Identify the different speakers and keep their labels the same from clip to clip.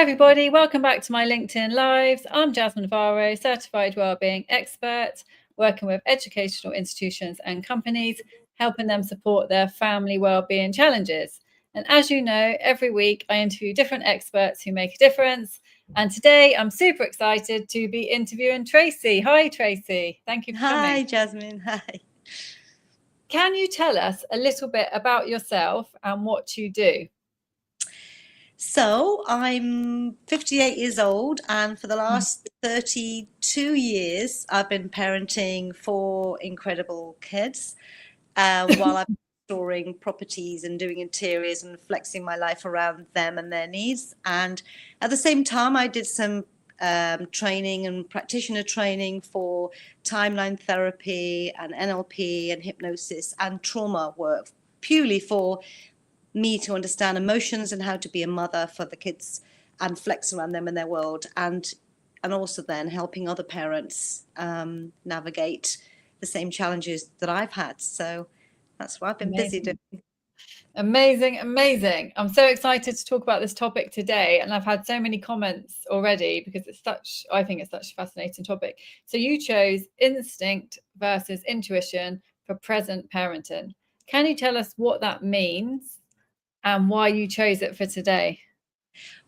Speaker 1: everybody, welcome back to my LinkedIn Lives. I'm Jasmine Navarro, Certified Wellbeing Expert, working with educational institutions and companies, helping them support their family wellbeing challenges. And as you know, every week I interview different experts who make a difference. And today I'm super excited to be interviewing Tracy. Hi, Tracy. Thank you for coming.
Speaker 2: Hi, Jasmine. Hi.
Speaker 1: Can you tell us a little bit about yourself and what you do?
Speaker 2: So I'm 58 years old, and for the last 32 years, I've been parenting 4 incredible kids while I've been storing properties and doing interiors and flexing my life around them and their needs. And at the same time, I did some training and practitioner training for timeline therapy and NLP and hypnosis and trauma work, purely for me to understand emotions and how to be a mother for the kids and flex around them in their world, and also then helping other parents navigate the same challenges that I've had. So that's what I've been busy doing.
Speaker 1: Amazing. I'm so excited to talk about this topic today, and I've had so many comments already because I think it's such a fascinating topic. So you chose instinct versus intuition for present parenting. Can you tell us what that means and why you chose it for today?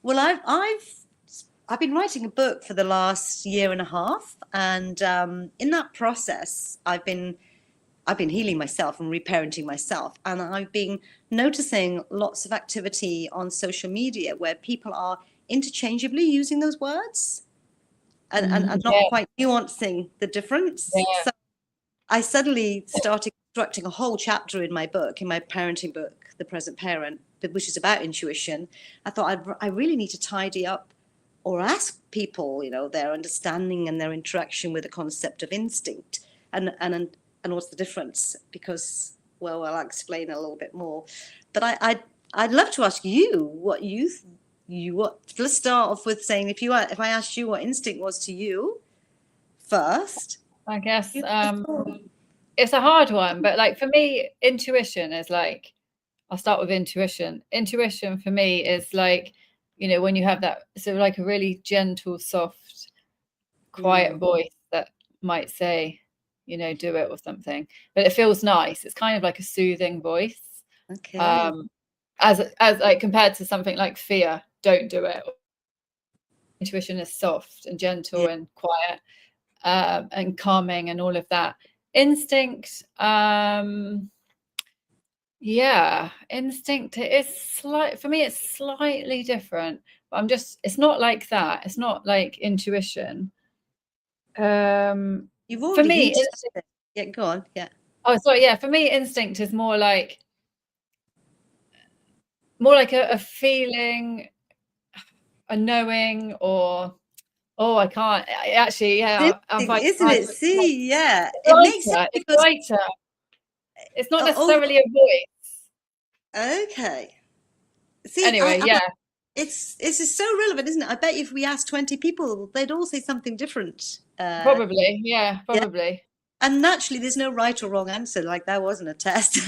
Speaker 2: Well, I've been writing a book for the last year and a half, and in that process, I've been healing myself and reparenting myself, and I've been noticing lots of activity on social media where people are interchangeably using those words and not quite nuancing the difference.
Speaker 1: Yeah.
Speaker 2: So I suddenly started constructing a whole chapter in my book, in my parenting book, The Present Parent, which is about intuition. I thought I really need to tidy up or ask people, their understanding and their interaction with the concept of instinct and what's the difference, because, well, I'll explain a little bit more. But I'd love to ask you what let's start off with saying, if I asked you what instinct was to you first.
Speaker 1: I guess it's a hard one, but like for me, intuition is like, I'll start with intuition. Intuition for me is like, when you have that sort of like a really gentle, soft, quiet voice that might say, do it or something, but it feels nice. It's kind of like a soothing voice.
Speaker 2: Okay.
Speaker 1: As like compared to something like fear, don't do it. Intuition is soft and gentle and quiet and calming and all of that. Instinct, instinct is for me it's slightly different, but it's not like that. It's not like intuition.
Speaker 2: You've already
Speaker 1: for me,
Speaker 2: go on. Yeah.
Speaker 1: Oh, sorry. Yeah, for me, instinct is more like a feeling, a knowing, or I can't actually. Yeah,
Speaker 2: isn't it? See, yeah,
Speaker 1: it makes it because it's lighter. It's not necessarily a voice.
Speaker 2: Okay. See,
Speaker 1: anyway,
Speaker 2: it's so relevant, isn't it? I bet if we asked 20 people, they'd all say something different.
Speaker 1: Probably, probably.
Speaker 2: Yeah. And naturally, there's no right or wrong answer. Like, that wasn't a test.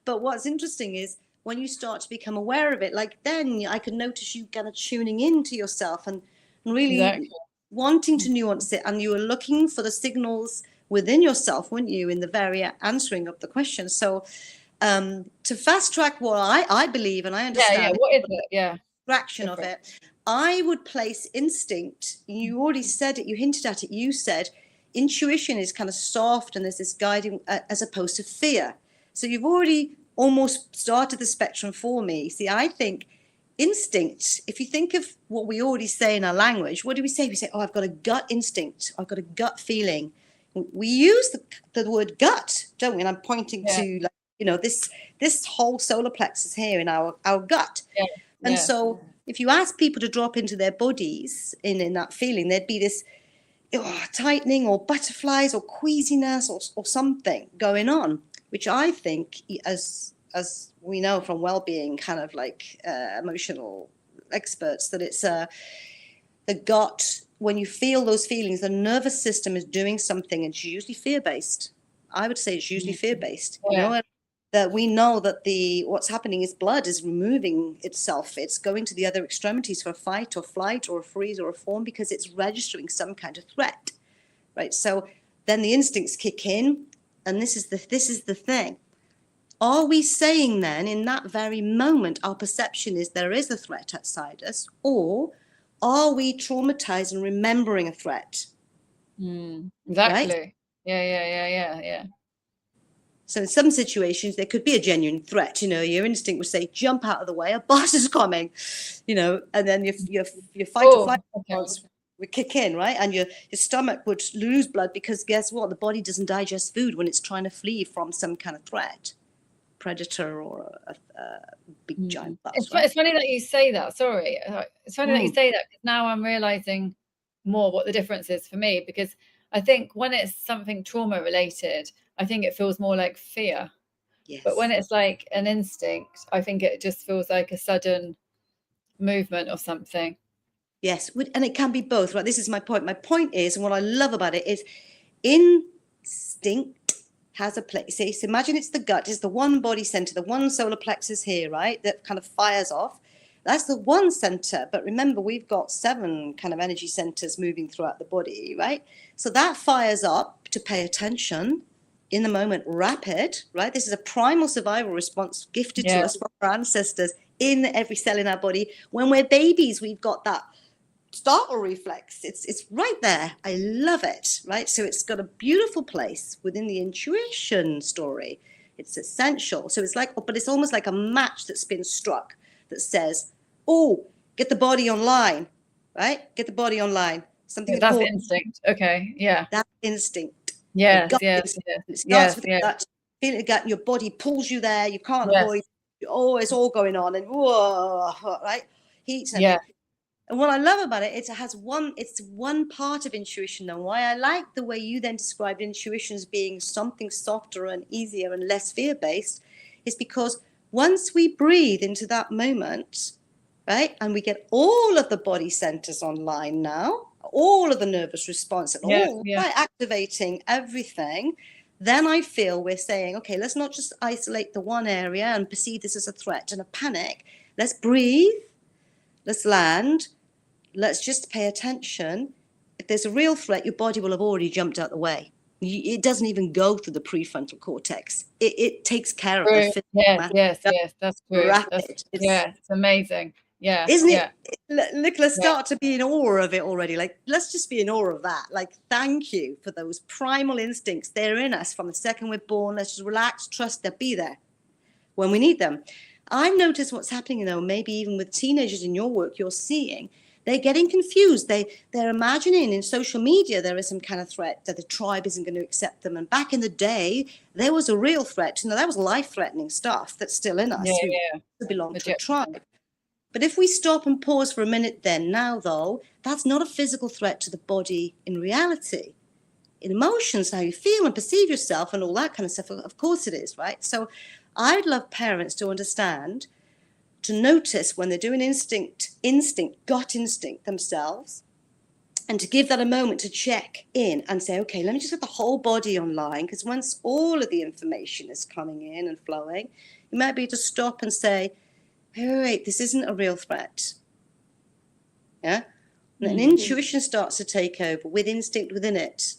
Speaker 2: But what's interesting is when you start to become aware of it, like then I could notice you kind of tuning into yourself and really wanting to nuance it. And you were looking for the signals within yourself, weren't you, in the very answering of the question. So to fast track what I believe and I understand.
Speaker 1: What is it? Yeah.
Speaker 2: Fraction of it. I would place instinct. You already said it. You hinted at it. You said intuition is kind of soft and there's this guiding as opposed to fear. So you've already almost started the spectrum for me. See, I think instinct, if you think of what we already say in our language, what do we say? We say, oh, I've got a gut instinct. I've got a gut feeling. We use the word gut, don't we? And I'm pointing to, like, this whole solar plexus here in our gut.
Speaker 1: Yeah.
Speaker 2: And so if you ask people to drop into their bodies in that feeling, there'd be this tightening or butterflies or queasiness or something going on, which I think, as we know from well-being kind of like emotional experts, that it's the gut. When you feel those feelings, the nervous system is doing something. It's usually fear-based. I would say it's usually fear-based. that we know that what's happening is blood is removing itself. It's going to the other extremities for a fight or flight or a freeze or a fawn because it's registering some kind of threat, right? So then the instincts kick in, and this is the thing. Are we saying then in that very moment our perception is there is a threat outside us, or are we traumatized and remembering a threat?
Speaker 1: Exactly.
Speaker 2: Right?
Speaker 1: Yeah.
Speaker 2: So in some situations, there could be a genuine threat. Your instinct would say, jump out of the way, a boss is coming, and then your fight or flight response would kick in, right? And your stomach would lose blood because guess what? The body doesn't digest food when it's trying to flee from some kind of threat, predator or a big giant boss.
Speaker 1: It's funny that you say that. Sorry. It's funny that you say that, because now I'm realizing more what the difference is for me, because I think when it's something trauma related, I think it feels more like fear.
Speaker 2: Yes.
Speaker 1: But when it's like an instinct, I think it just feels like a sudden movement or something.
Speaker 2: Yes, and it can be both, right? This is my point. My point is, and what I love about it is instinct has a place. So imagine it's the gut, it's the one body center, the one solar plexus here, right? That kind of fires off. That's the one center. But remember, we've got 7 kind of energy centers moving throughout the body, right? So that fires up to pay attention in the moment, rapid, right? This is a primal survival response gifted to us from our ancestors in every cell in our body. When we're babies, we've got that startle reflex. It's right there. I love it, right? So it's got a beautiful place within the intuition story. It's essential. So it's like, but it's almost like a match that's been struck that says, oh, get the body online, right? Get the body online. Something
Speaker 1: that's instinct. Okay, yeah.
Speaker 2: That instinct.
Speaker 1: Yes.
Speaker 2: It starts with the gut. Feeling the gut, and your body pulls you there. You can't avoid. Oh, it's all going on, and whoa, right? Heat and everything. And what I love about it, it's one part of intuition. And why I like the way you then described intuition as being something softer and easier and less fear-based is because once we breathe into that moment, right, and we get all of the body centers online now, all of the nervous response, and right, activating everything, then I feel we're saying, okay, let's not just isolate the one area and perceive this as a threat and a panic. Let's breathe. Let's land. Let's just pay attention. If there's a real threat, your body will have already jumped out the way. It doesn't even go through the prefrontal cortex. It takes care of the physical matter.
Speaker 1: Yes, that's true.
Speaker 2: Rapid.
Speaker 1: It's amazing. Yeah.
Speaker 2: Isn't it? Look, let's start to be in awe of it already. Like, let's just be in awe of that. Like, thank you for those primal instincts. They're in us from the second we're born. Let's just relax, trust they'll be there when we need them. I've noticed what's happening, though, maybe even with teenagers in your work, you're seeing they're getting confused. They're imagining in social media there is some kind of threat, that the tribe isn't going to accept them. And back in the day, there was a real threat. That was life-threatening stuff that's still in us. We belong to a tribe. But if we stop and pause for a minute now, though, that's not a physical threat to the body in reality. In emotions, how you feel and perceive yourself and all that kind of stuff, of course it is, right? So I'd love parents to understand, to notice when they're doing gut instinct themselves, and to give that a moment to check in and say, okay, let me just get the whole body online, because once all of the information is coming in and flowing, you might be to stop and say, hey, wait, this isn't a real threat. Yeah? And then intuition starts to take over with instinct within it.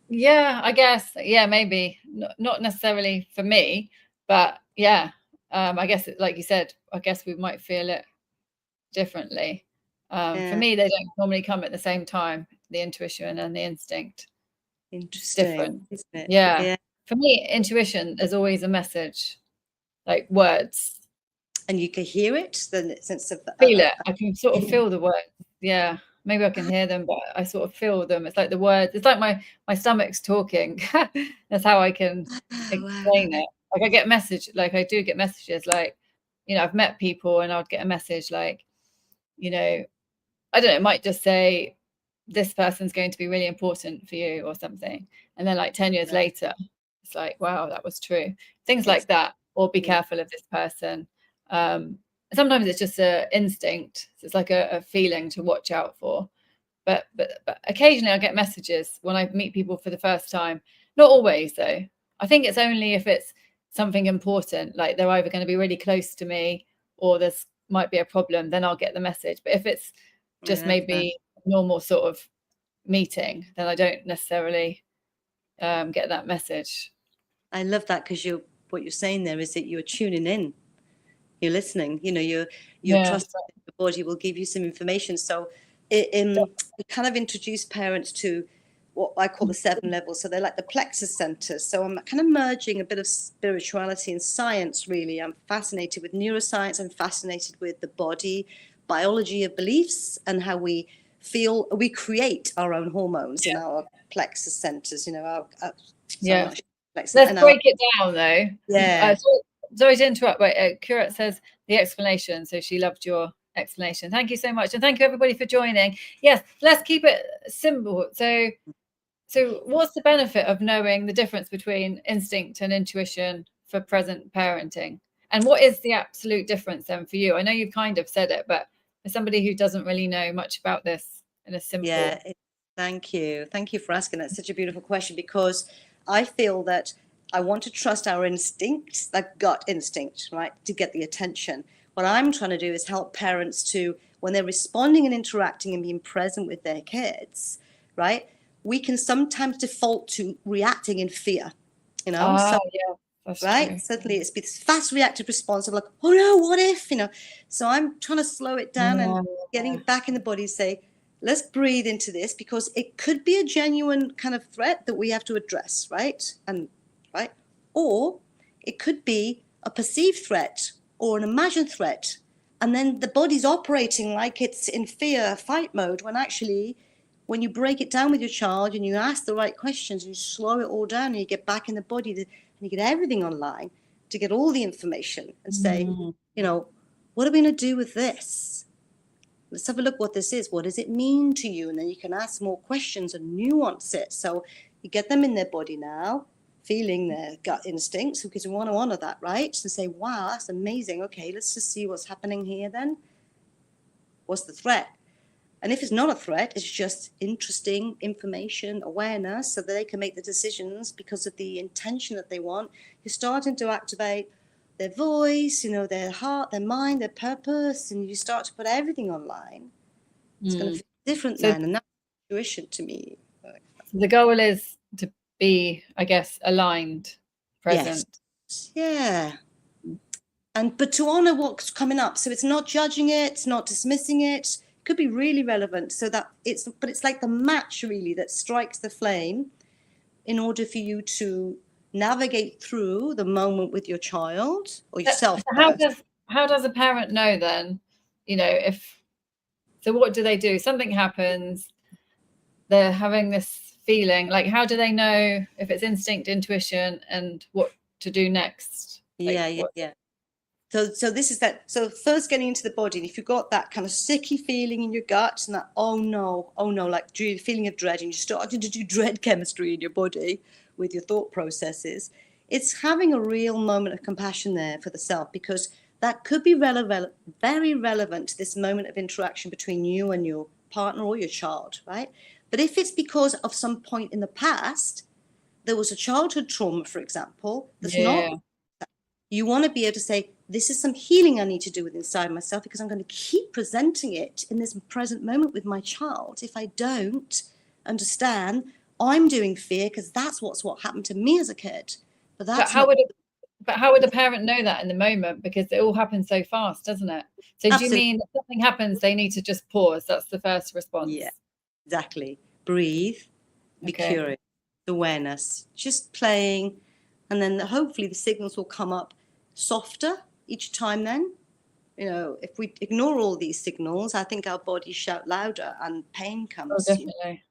Speaker 1: Yeah, I guess. Yeah, maybe. Not necessarily for me, but yeah. I guess, like you said, I guess we might feel it differently. For me, they don't normally come at the same time, the intuition and the instinct.
Speaker 2: Interesting.
Speaker 1: Different.
Speaker 2: Isn't it?
Speaker 1: Yeah. For me, intuition, there's always a message, like words.
Speaker 2: And you can hear it, the sense of
Speaker 1: feel it. I can sort of feel the words. Yeah. Maybe I can hear them, but I sort of feel them. It's like the words. It's like my stomach's talking. That's how I can explain it. Like I get I do get messages like, I've met people and I'd get a message like, I don't know, it might just say, this person's going to be really important for you or something. And then like 10 years later, it's like, wow, that was true. Things like that, or be careful of this person. Sometimes it's just an instinct. So it's like a feeling to watch out for. But occasionally I get messages when I meet people for the first time. Not always, though. I think it's only if it's something important, like they're either going to be really close to me or there's might be a problem, then I'll get the message. But if it's just maybe normal sort of meeting, then I don't necessarily get that message.
Speaker 2: I love that, because what you're saying there is that you're tuning in, you're listening, you're trusting that your body will give you some information. So it kind of introduced parents to what I call the 7 levels. So they're like the plexus centers. So I'm kind of merging a bit of spirituality and science, really. I'm fascinated with neuroscience. I'm fascinated with the body, biology of beliefs, and how we feel. We create our own hormones in our plexus centers,
Speaker 1: Let's break it down, though.
Speaker 2: Yeah.
Speaker 1: Sorry to interrupt, but Kurat says the explanation. So she loved your explanation. Thank you so much. And thank you, everybody, for joining. Yes, let's keep it simple. So what's the benefit of knowing the difference between instinct and intuition for present parenting? And what is the absolute difference then for you? I know you've kind of said it, but for somebody who doesn't really know much about this in a simple...
Speaker 2: Yeah, thank you. Thank you for asking. That's such a beautiful question, because I feel that I want to trust our instincts, that gut instinct, right, to get the attention. What I'm trying to do is help parents to, when they're responding and interacting and being present with their kids, right, we can sometimes default to reacting in fear,
Speaker 1: That's
Speaker 2: right?
Speaker 1: true.
Speaker 2: Suddenly it's this fast reactive response of like, oh no, what if, So I'm trying to slow it down and getting it back in the body, say, let's breathe into this, because it could be a genuine kind of threat that we have to address, right? Or it could be a perceived threat or an imagined threat. And then the body's operating like it's in fear, fight mode, when actually, when you break it down with your child and you ask the right questions and you slow it all down and you get back in the body and you get everything online to get all the information and say, what are we going to do with this? Let's have a look what this is. What does it mean to you? And then you can ask more questions and nuance it. So you get them in their body now, feeling their gut instincts, because we want to honor that, right? And say, wow, that's amazing. Okay, let's just see what's happening here then. What's the threat? And if it's not a threat, it's just interesting information, awareness, so that they can make the decisions because of the intention that they want. You're starting to activate their voice, their heart, their mind, their purpose, and you start to put everything online. It's going to feel different then, and that's intuition to me.
Speaker 1: So the goal is to be, I guess, aligned, present.
Speaker 2: Yes. Yeah. But to honor what's coming up. So it's not judging it, it's not dismissing it. Could be really relevant, but it's like the match really that strikes the flame in order for you to navigate through the moment with your child or yourself.
Speaker 1: How does a parent know then, so what do they do? Something happens, they're having this feeling, like how do they know if it's instinct, intuition, and what to do next?
Speaker 2: Yeah. So this is that. So first getting into the body, and if you've got that kind of sicky feeling in your gut and that, oh no, like feeling of dread, and you're starting to do dread chemistry in your body with your thought processes, it's having a real moment of compassion there for the self, because that could be very relevant to this moment of interaction between you and your partner or your child, right? But if it's because of some point in the past, there was a childhood trauma, for example, you want to be able to say, this is some healing I need to do with inside myself, because I'm going to keep presenting it in this present moment with my child. If I don't understand, I'm doing fear, because that's what happened to me as a kid. But how
Speaker 1: would a parent know that in the moment? Because it all happens so fast, doesn't it? So Absolutely. Do you mean if something happens, they need to just pause? That's the first response.
Speaker 2: Yeah, exactly. Breathe, be curious, awareness, just playing. And then hopefully the signals will come up softer each time then. If we ignore all these signals, I think our bodies shout louder and pain comes.
Speaker 1: Oh, definitely.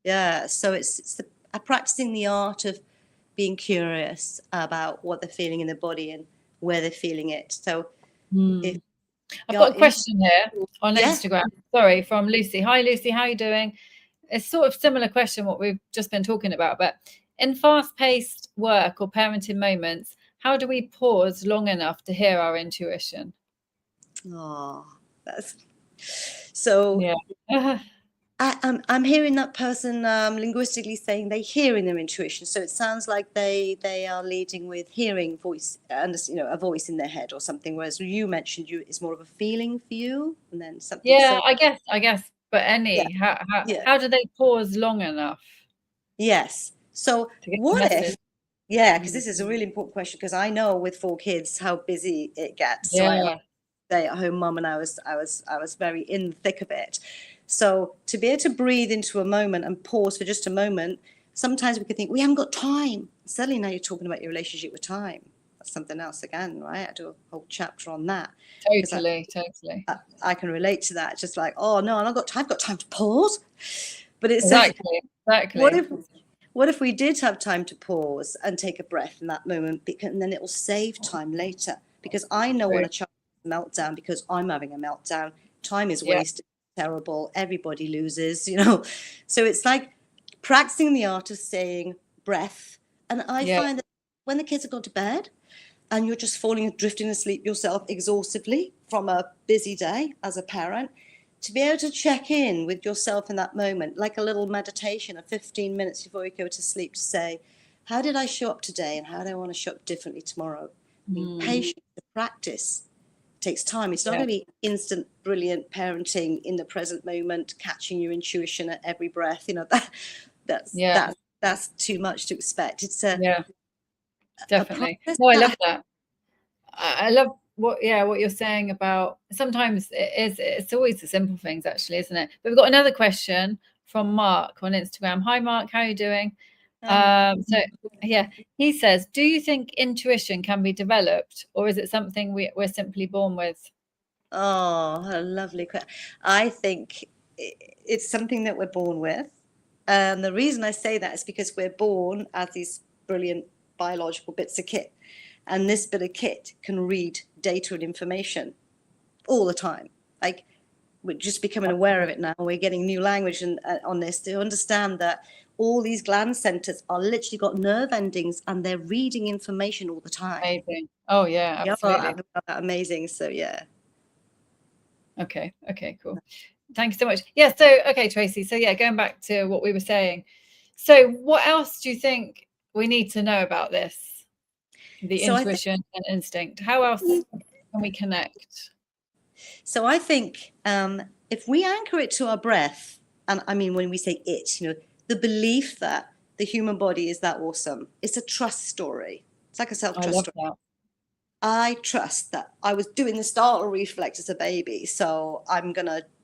Speaker 2: Yeah, so it's practicing the art of being curious about what they're feeling in their body and where they're feeling it. So
Speaker 1: I've got a question here on Instagram. Sorry, from Lucy. Hi, Lucy. How are you doing? It's sort of similar question what we've just been talking about, but in fast-paced work or parenting moments, how do we pause long enough to hear our intuition?
Speaker 2: Oh, that's so.
Speaker 1: Yeah.
Speaker 2: I'm hearing that person linguistically saying they hear in their intuition. So it sounds like they are leading with hearing voice, a voice in their head or something. Whereas you mentioned it's more of a feeling for you, and then something.
Speaker 1: Yeah,
Speaker 2: So
Speaker 1: I guess. But
Speaker 2: yeah, yeah,
Speaker 1: how do they pause long enough
Speaker 2: yes. So
Speaker 1: to get the
Speaker 2: what if?
Speaker 1: message?
Speaker 2: Yeah, because
Speaker 1: Mm.
Speaker 2: this is a really important question. Because I know with 4 kids how busy it gets. So I'm a
Speaker 1: Yeah,
Speaker 2: stay-at-home mum, and I was very in the thick of it. So to be able to breathe into a moment and pause for just a moment, sometimes we could think we haven't got time. Suddenly now you're talking about your relationship with time. That's something else again, right? I do a whole chapter on that because
Speaker 1: totally.
Speaker 2: I can relate to that. Just like, oh no, I've got time. I've got time to pause. But it's
Speaker 1: Exactly.
Speaker 2: what if we did have time to pause and take a breath in that moment, and then it will save time later. Because I know when
Speaker 1: True.
Speaker 2: a child has a meltdown, because I'm having a meltdown, time is
Speaker 1: Yeah,
Speaker 2: wasted, terrible, everybody loses. So it's like practicing the art of saying breath. And I
Speaker 1: yeah,
Speaker 2: find that when the kids have gone to bed and you're just drifting asleep yourself exhaustively from a busy day as a parent, to be able to check in with yourself in that moment, like a little meditation of 15 minutes before you go to sleep, to say, how did I show up today and how do I want to show up differently tomorrow? Being patient, the practice takes time. It's not
Speaker 1: yeah,
Speaker 2: going to be instant, brilliant parenting in the present moment, catching your intuition at every breath. That's
Speaker 1: yeah,
Speaker 2: that's that's too much to expect. It's a
Speaker 1: yeah,
Speaker 2: a
Speaker 1: definitely.
Speaker 2: process
Speaker 1: No, I love
Speaker 2: that.
Speaker 1: that. I love what you're saying about sometimes it's always the simple things actually, isn't it? But we've got another question from Mark on Instagram. Hi Mark, how are you doing? So yeah, he says, do you think intuition can be developed or is it something we're simply born with?
Speaker 2: Oh, a lovely question. I think it's something that we're born with. And the reason I say that is because we're born as these brilliant biological bits of kit. And this bit of kit can read data and information all the time. Like, we're just becoming aware of it now. We're getting new language on this to understand that all these gland centers are literally got nerve endings and they're reading information all the time.
Speaker 1: Amazing. Oh yeah,
Speaker 2: Yeah,
Speaker 1: absolutely.
Speaker 2: amazing. So yeah.
Speaker 1: Okay, cool. Thank you so much. Yeah, so okay, Tracy. So yeah, going back to what we were saying. So what else do you think we need to know about this? The
Speaker 2: So I think
Speaker 1: intuition and instinct. How else can we connect?
Speaker 2: So I think if we anchor it to our breath, and I mean, when we say it, the belief that the human body is that awesome, it's a trust story. It's like a
Speaker 1: I
Speaker 2: self-trust
Speaker 1: love
Speaker 2: story.
Speaker 1: that.
Speaker 2: I trust that I was doing the startle reflex as a baby, so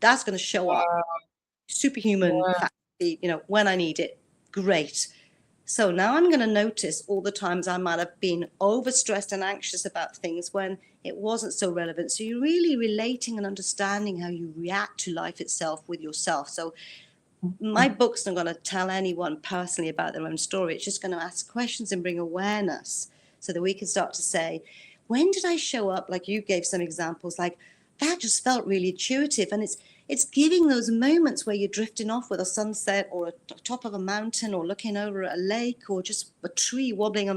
Speaker 2: that's gonna show up
Speaker 1: Wow.
Speaker 2: superhuman
Speaker 1: Yeah.
Speaker 2: faculty, when I need it. Great. So now I'm going to notice all the times I might have been overstressed and anxious about things when it wasn't so relevant. So you're really relating and understanding how you react to life itself with yourself. So my book's not going to tell anyone personally about their own story. It's just going to ask questions and bring awareness so that we can start to say, when did I show up? Like you gave some examples, like that just felt really intuitive. And it's giving those moments where you're drifting off with a sunset or a top of a mountain or looking over at a lake or just a tree wobbling a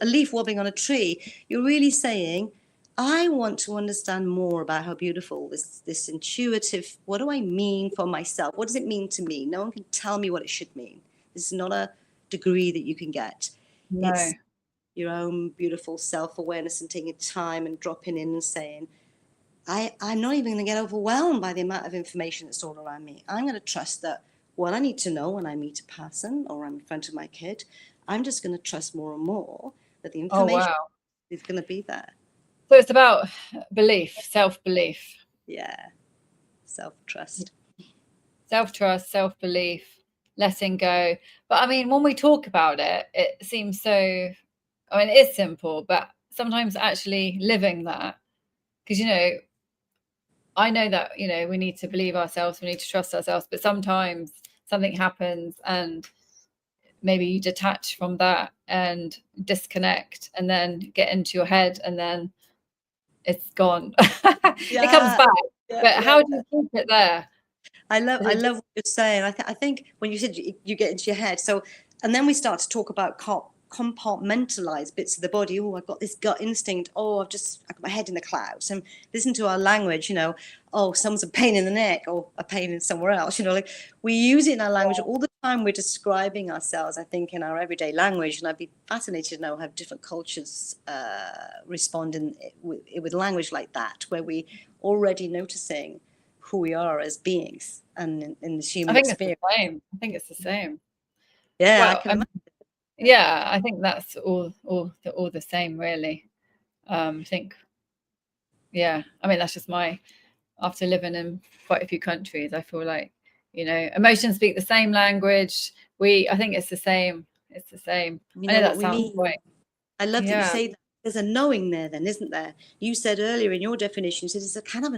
Speaker 2: leaf wobbling on a tree. You're really saying, I want to understand more about how beautiful this intuitive, what do I mean for myself? What does it mean to me? No one can tell me what it should mean. This is not a degree that you can get.
Speaker 1: No.
Speaker 2: It's your own beautiful self-awareness and taking time and dropping in and saying, I'm not even going to get overwhelmed by the amount of information that's all around me. I'm going to trust that what I need to know when I meet a person or I'm in front of my kid, I'm just going to trust more and more that the
Speaker 1: Oh
Speaker 2: information
Speaker 1: wow.
Speaker 2: is going to be there.
Speaker 1: So it's about belief, self-belief.
Speaker 2: Yeah, self-trust.
Speaker 1: Self-trust, self-belief, letting go. But I mean, when we talk about it, it seems so, I mean, it is simple, but sometimes actually living that, because, I know that, we need to believe ourselves, we need to trust ourselves, but sometimes something happens and maybe you detach from that and disconnect and then get into your head and then it's gone. It comes
Speaker 2: Yeah,
Speaker 1: back.
Speaker 2: yeah,
Speaker 1: But
Speaker 2: yeah.
Speaker 1: how do you keep it there? Is
Speaker 2: I
Speaker 1: it
Speaker 2: love
Speaker 1: just,
Speaker 2: what you're saying. I think when you said you get into your head, so and then we start to talk about compartmentalize bits of the body. Oh, I've got this gut instinct. Oh, I've got my head in the clouds. And listen to our language, oh, someone's a pain in the neck or a pain in somewhere else. Like we use it in our language all the time. We're describing ourselves, I think, in our everyday language. And I'd be fascinated to know how different cultures respond with language like that, where we already noticing who we are as beings and in this human experience.
Speaker 1: I think it's the same.
Speaker 2: Yeah, well, I can imagine.
Speaker 1: Yeah, I think that's all the same, really. I think, yeah, I mean, that's just after living in quite a few countries, I feel like, emotions speak the same language. I think it's the same. It's the same. I know that sounds quite.
Speaker 2: I love that you say that. There's a knowing there then, isn't there? You said earlier in your definition, you said it's a kind of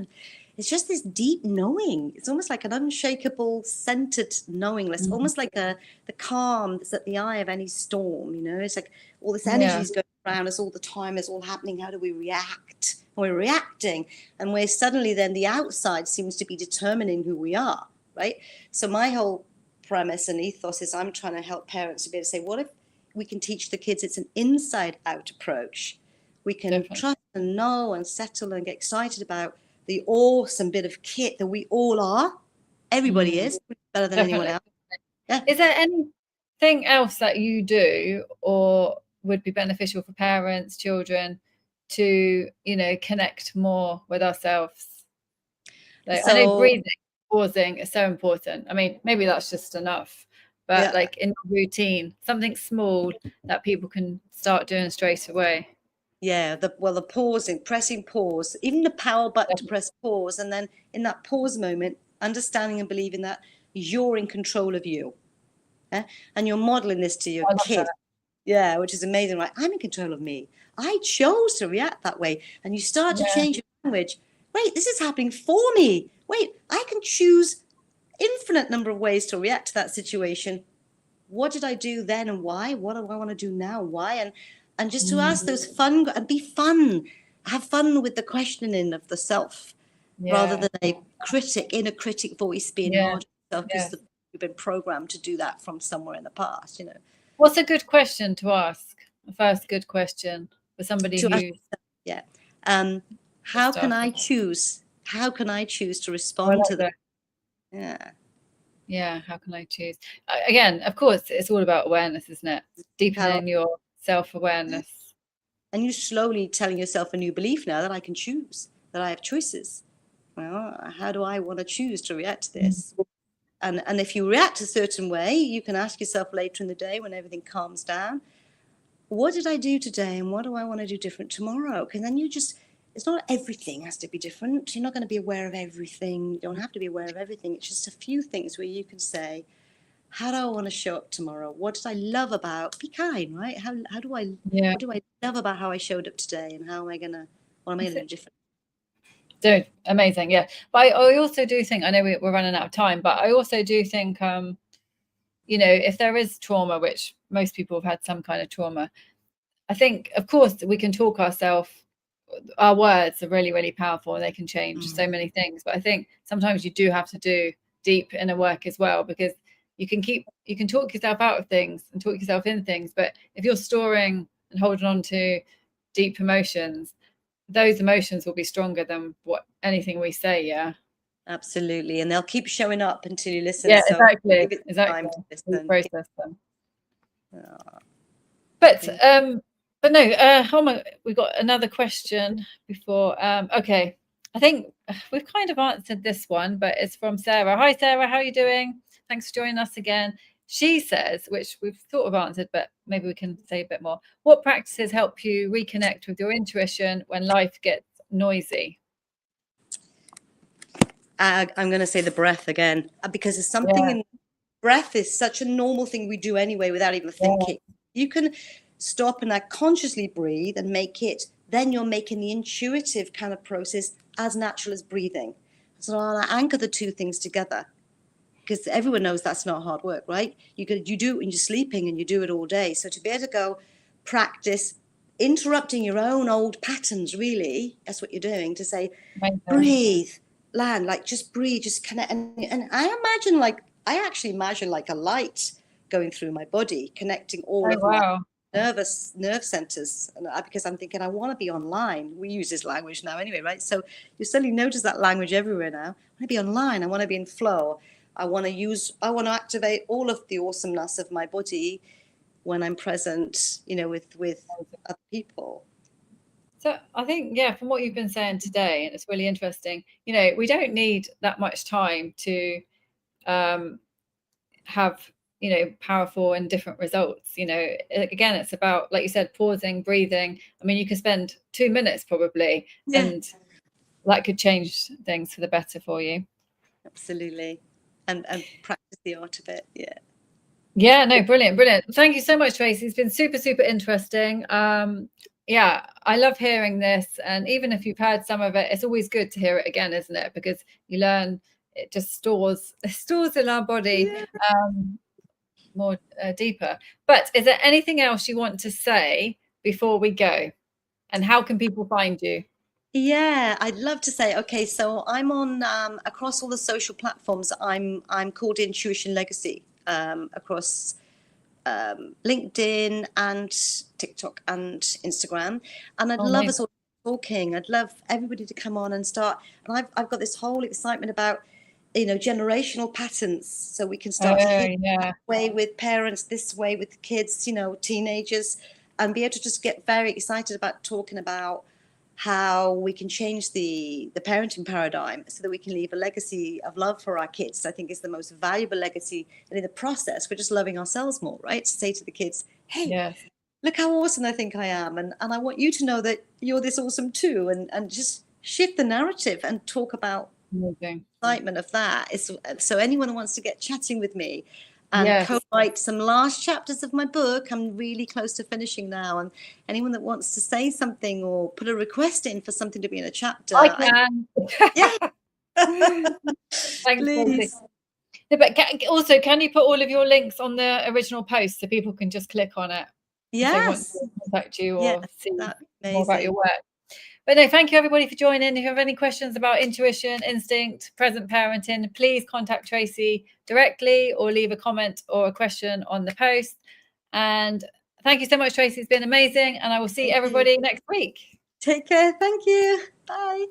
Speaker 2: it's just this deep knowing. It's almost like an unshakable, centered knowingness, almost like the calm that's at the eye of any storm. It's like all this energy is going around us all the time. It's all happening. How do we react? We're reacting, and we're suddenly then the outside seems to be determining who we are, right? So my whole premise and ethos is I'm trying to help parents to be able to say, what if we can teach the kids it's an inside-out approach? We can trust and know and settle and get excited about the awesome bit of kit that we all are. Everybody is better than anyone else. Yeah.
Speaker 1: Is there anything else that you do or would be beneficial for parents, children to, connect more with ourselves? I know breathing, pausing is so important. I mean, maybe that's just enough, but like in routine, something small that people can start doing straight away.
Speaker 2: Yeah, the pausing, pressing pause, even the power button to press pause, and then in that pause moment, understanding and believing that you're in control of you, and you're modeling this to your kid. Yeah, which is amazing. Right, I'm in control of me. I chose to react that way, and you start to change your language. Wait, this is happening for me. Wait, I can choose infinite number of ways to react to that situation. What did I do then, and why? What do I want to do now? Why? And just to ask those fun and be fun, have fun with the questioning of the self, rather than a inner critic voice being hard on yourself, because you've been programmed to do that from somewhere in the past.
Speaker 1: What's a good question to ask? The first good question for somebody who.
Speaker 2: How can I choose? How can I choose to respond to that?
Speaker 1: Yeah. How can I choose? Again, of course, it's all about awareness, isn't it? Deepening your self-awareness.
Speaker 2: And you're slowly telling yourself a new belief now that I can choose, that I have choices. Well, how do I want to choose to react to this? And if you react a certain way, you can ask yourself later in the day when everything calms down, what did I do today and what do I want to do different tomorrow? Because then it's not everything has to be different. You're not going to be aware of everything. You don't have to be aware of everything. It's just a few things where you can say, how do I want to show up tomorrow? What did I love about? Be kind, right? What do I love about how I showed up today, and what am I going to do different?
Speaker 1: Dude, amazing, yeah. But I also do think, I know we're running out of time, but I also do think, if there is trauma, which most people have had some kind of trauma, I think, of course, we can talk ourselves. Our words are really, really powerful, and they can change so many things. But I think sometimes you do have to do deep inner work as well, because you can talk yourself out of things and talk yourself in things, but if you're storing and holding on to deep emotions, those emotions will be stronger than anything we say. Yeah,
Speaker 2: absolutely. And they'll keep showing up until you listen.
Speaker 1: Yeah, exactly. Time to listen. Process them. But no, we've got another question before. Okay, I think we've kind of answered this one, but it's from Sarah. Hi, Sarah. How are you doing? Thanks for joining us again. She says, which we've sort of answered, but maybe we can say a bit more. What practices help you reconnect with your intuition when life gets noisy?
Speaker 2: I'm going to say the breath again, because there's something in breath is such a normal thing we do anyway without even thinking. You can stop and consciously breathe and make it, then you're making the intuitive kind of process as natural as breathing. So I'll anchor the two things together, because everyone knows that's not hard work, right? You do it when you're sleeping and you do it all day. So to be able to go practice interrupting your own old patterns, really, that's what you're doing, to say, breathe, land, like just breathe, just connect. And I actually imagine like a light going through my body, connecting all of my nerve centers, because I'm thinking I want to be online. We use this language now anyway, right? So you suddenly notice that language everywhere now. I want to be online. I want to be in flow. I want to activate all of the awesomeness of my body when I'm present, with other people.
Speaker 1: So I think, yeah, from what you've been saying today, and it's really interesting, we don't need that much time to have, powerful and different results. Again, it's about, like you said, pausing, breathing. I mean, you can spend 2 minutes probably, and that could change things for the better for you.
Speaker 2: Absolutely. And practice the art of it. Yeah.
Speaker 1: Yeah, no, brilliant. Thank you so much, Tracy. It's been super, super interesting. Yeah, I love hearing this. And even if you've heard some of it, it's always good to hear it again, isn't it? Because you learn, it just stores in our body more deeper. But is there anything else you want to say before we go? And how can people find you?
Speaker 2: Yeah, I'd love to say, okay, so I'm on across all the social platforms. I'm called Intuition Legacy, across LinkedIn and TikTok and Instagram. And I'd love us all talking. I'd love everybody to come on and start. And I've got this whole excitement about, generational patterns. So we can start this way with parents, this way with kids, teenagers, and be able to just get very excited about talking about how we can change the parenting paradigm so that we can leave a legacy of love for our kids. I think is the most valuable legacy. And in the process, we're just loving ourselves more, right? To say to the kids, hey, look how awesome I think I am. And I want you to know that you're this awesome too. And just shift the narrative and talk about excitement of that. So anyone who wants to get chatting with me and co-write some last chapters of my book, I'm really close to finishing now. And anyone that wants to say something or put a request in for something to be in a chapter,
Speaker 1: I can. Thanks,
Speaker 2: please.
Speaker 1: No, but also, can you put all of your links on the original post so people can just click on it? If they want to contact you or see more about your work. But no, thank you everybody for joining. If you have any questions about intuition, instinct, present parenting, please contact Tracy directly or leave a comment or a question on the post. And thank you so much, Tracy. It's been amazing. And I will see everybody next week.
Speaker 2: Take care. Thank you. Bye.